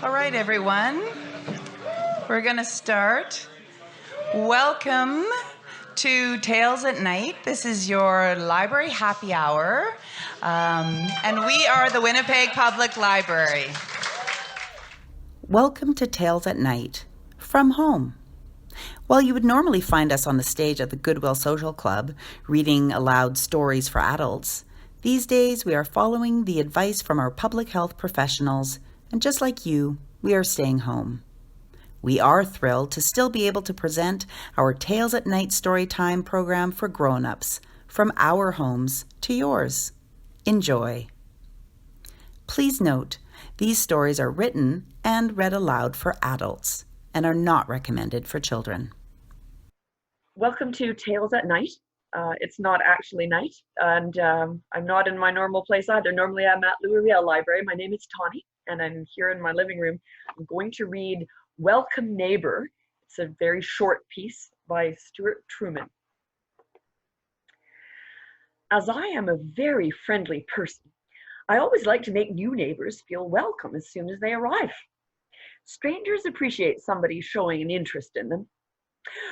All right, everyone. We're going to start. Welcome to Tales at Night. This is your library happy hour, and we are the Winnipeg Public Library. Welcome to Tales at Night, from home. While you would normally find us on the stage at the Goodwill Social Club, reading aloud stories for adults, these days we are following the advice from our public health professionals, and just like you, we are staying home. We are thrilled to still be able to present our Tales at Night Storytime program for grown-ups, from our homes to yours. Enjoy. Please note, these stories are written and read aloud for adults and are not recommended for children. Welcome to Tales at Night. It's not actually night, and I'm not in my normal place either. Normally I'm at Louisville Library. My name is Tauni, and I'm here in my living room. I'm going to read Welcome Neighbour. It's a very short piece by Stuart Truman. As I am a very friendly person, I always like to make new neighbors feel welcome as soon as they arrive. Strangers appreciate somebody showing an interest in them.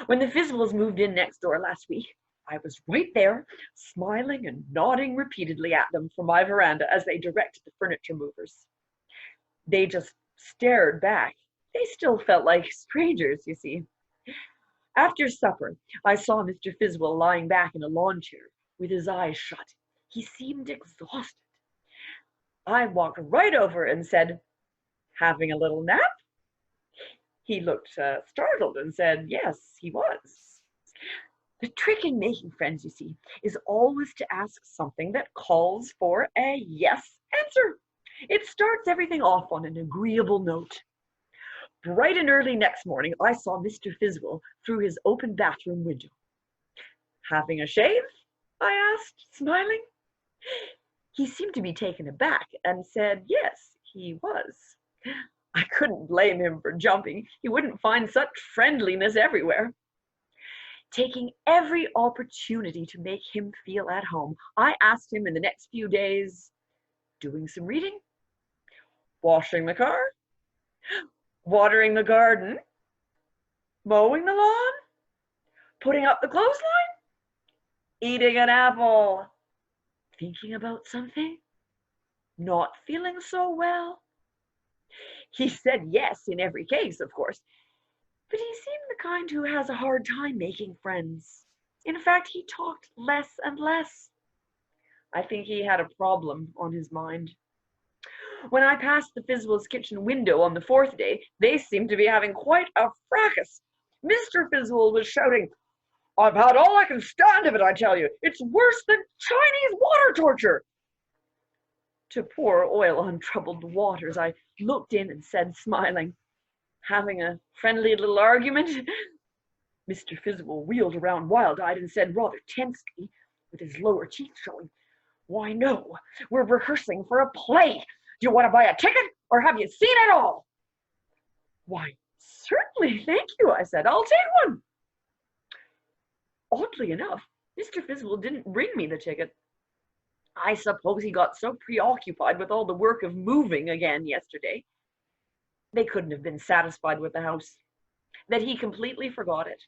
When the Fizzles moved in next door last week, I was right there, smiling and nodding repeatedly at them from my veranda as they directed the furniture movers. They just stared back. They still felt like strangers, you see. After supper, I saw Mr. Fizzwell lying back in a lawn chair with his eyes shut. He seemed exhausted. I walked right over and said, "Having a little nap?" He looked startled and said, yes, he was. The trick in making friends, you see, is always to ask something that calls for a yes answer. It starts everything off on an agreeable note. Bright and early next morning, I saw Mr. Fizzwell through his open bathroom window. "Having a shave?" I asked, smiling. He seemed to be taken aback and said yes, he was. I couldn't blame him for jumping. He wouldn't find such friendliness everywhere. Taking every opportunity to make him feel at home, I asked him in the next few days, doing some reading, washing the car, watering the garden, mowing the lawn, putting up the clothesline, eating an apple, thinking about something, not feeling so well. He said yes in every case, of course, but he seemed the kind who has a hard time making friends. In fact, he talked less and less. I think he had a problem on his mind. When I passed the Fizzwell's kitchen window on the fourth day, they seemed to be having quite a fracas. Mr. Fizzwell was shouting, "I've had all I can stand of it, I tell you. It's worse than Chinese water torture." To pour oil on troubled waters, I looked in and said, smiling, "Having a friendly little argument?" Mr. Fizzwell wheeled around wild-eyed and said rather tensely, with his lower teeth showing, "Why, no, we're rehearsing for a play. Do you want to buy a ticket, or have you seen it all?" "Why, certainly, thank you," I said. "I'll take one." Oddly enough, Mr. Fizzwell didn't bring me the ticket. I suppose he got so preoccupied with all the work of moving again yesterday, they couldn't have been satisfied with the house, that he completely forgot it.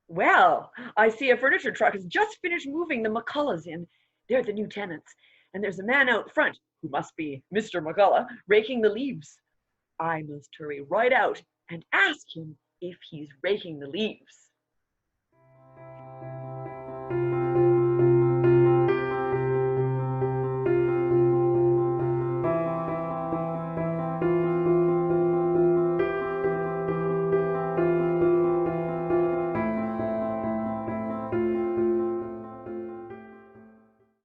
Well, I see a furniture truck has just finished moving the McCulloughs in. They're the new tenants, and there's a man out front, who must be Mr. McCullough, raking the leaves. I must hurry right out and ask him if he's raking the leaves.